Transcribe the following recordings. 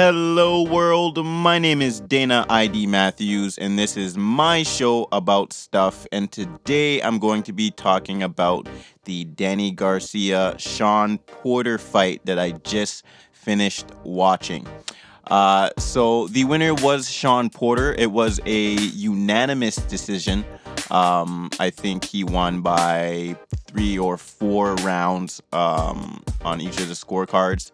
Hello, world. My name is Dana ID Matthews, and this is my show about stuff. And today I'm going to be talking about the Danny Garcia Sean Porter fight that I just finished watching. So the winner was Sean Porter. It was a unanimous decision. I think he won by 3 or 4 rounds on each of the scorecards.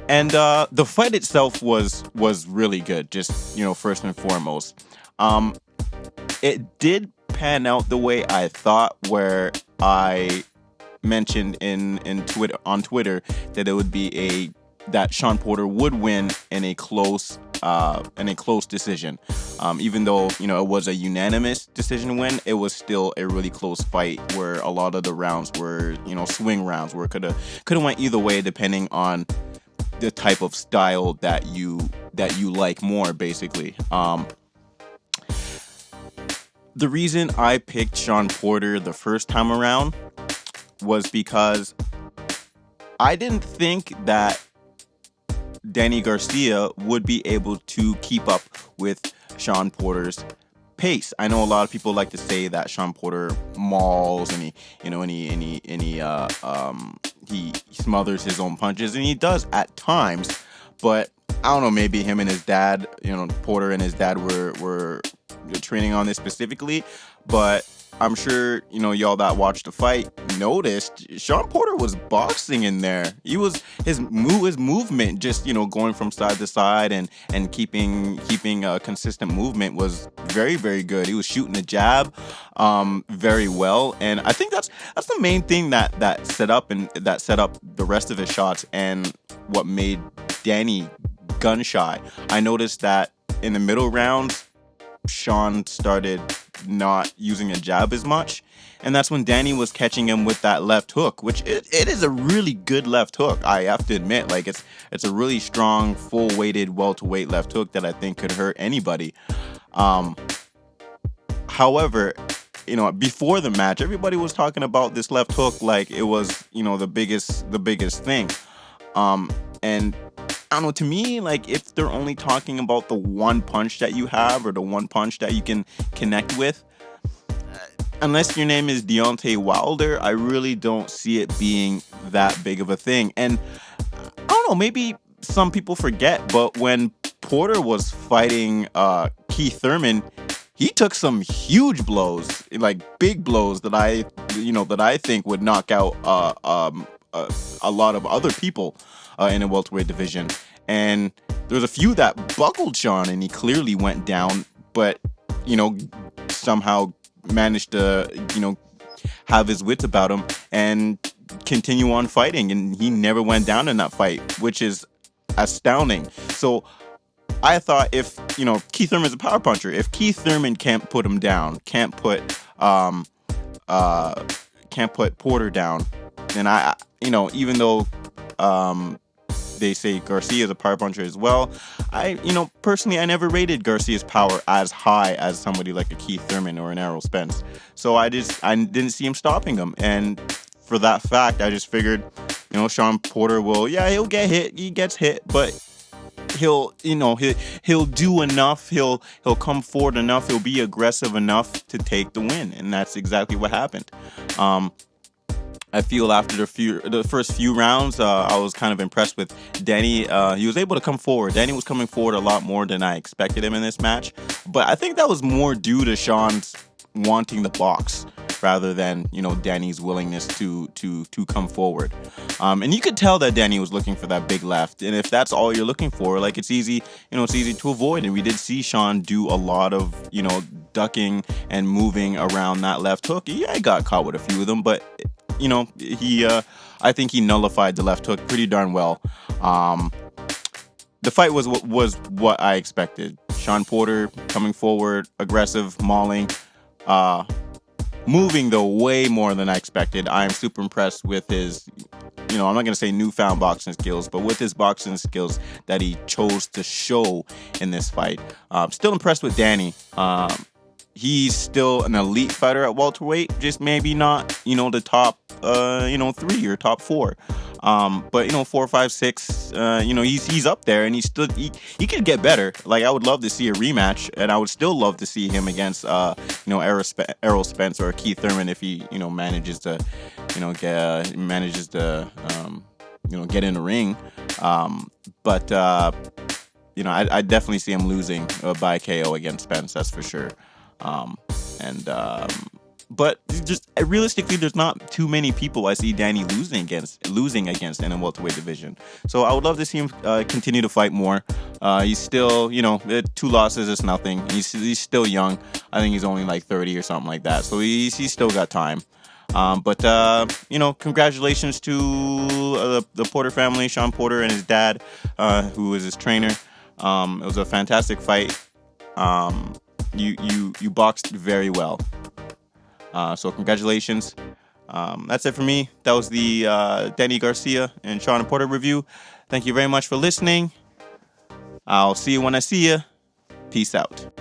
And the fight itself was really good, just, first and foremost. It did pan out the way I thought, where I mentioned on Twitter that it would be that Sean Porter would win in a close decision. Even though, it was a unanimous decision win, it was still a really close fight where a lot of the rounds were, swing rounds, where it could have went either way depending on the type of style that you like more, basically. The reason I picked Sean Porter the first time around was because I didn't think that Danny Garcia would be able to keep up with Sean Porter's pace. I know a lot of people like to say that Sean Porter mauls and he smothers his own punches, and he does at times, but I don't know, maybe him and his dad, Porter and his dad were training on this specifically, but I'm sure, y'all that watched the fight noticed Sean Porter was boxing in there. His movement, just, going from side to side and keeping a consistent movement was very, very good. He was shooting the jab very well, and I think that's the main thing that set up the rest of his shots and what made Danny gun shy. I noticed that in the middle rounds, Sean started not using a jab as much, and that's when Danny was catching him with that left hook, which it is a really good left hook. I have to admit, like it's a really strong, full-weighted welterweight left hook that I think could hurt anybody. However, before the match, everybody was talking about this left hook like it was, the biggest thing. And I don't know, to me, like, if they're only talking about the one punch that you have or the one punch that you can connect with, unless your name is Deontay Wilder, I really don't see it being that big of a thing. And I don't know, maybe some people forget, but when Porter was fighting Keith Thurman, he took some huge blows, like big blows that I think would knock out a lot of other people in the welterweight division. And there's a few that buckled Sean, and he clearly went down, but somehow managed to have his wits about him and continue on fighting, and he never went down in that fight, which is astounding. So I thought, if Keith Thurman's a power puncher, if Keith Thurman can't put him down, can't put Porter down, then I even though they say Garcia is a power puncher as well, personally, I never rated Garcia's power as high as somebody like a Keith Thurman or an Errol Spence. So I didn't see him stopping him, and for that fact, I just figured, Sean Porter he'll get hit, he gets hit, but he'll do enough, he'll come forward enough, he'll be aggressive enough to take the win, and that's exactly what happened. I feel after the first few rounds, I was kind of impressed with Danny. He was able to come forward. Danny was coming forward a lot more than I expected him in this match, but I think that was more due to Sean's wanting the box rather than Danny's willingness to come forward. And you could tell that Danny was looking for that big left, and if that's all you're looking for, like, it's easy to avoid. And we did see Sean do a lot of ducking and moving around that left hook. Yeah, he got caught with a few of them, but I think he nullified the left hook pretty darn well. The fight was what I expected. Sean Porter coming forward, aggressive, mauling, moving though way more than I expected. I am super impressed with his, I'm not going to say newfound boxing skills, but with his boxing skills that he chose to show in this fight. Still impressed with Danny. He's still an elite fighter at welterweight, just maybe not, the top, 3 or top 4. But 4, 5, 6, he's up there, and he could get better. Like, I would love to see a rematch, and I would still love to see him against Errol Spence or Keith Thurman if he manages to get in the ring. But I definitely see him losing by KO against Spence. That's for sure. And But just realistically, there's not too many people I see Danny losing against in the welterweight division. So I would love to see him continue to fight more. He's still, 2 losses is nothing. He's still young. I think he's only like 30 or something like that. So he's still got time. But congratulations to the Porter family, Sean Porter and his dad, who was his trainer. It was a fantastic fight. You boxed very well. So congratulations. That's it for me. That was the Danny Garcia and Sean Porter review. Thank you very much for listening. I'll see you when I see you. Peace out.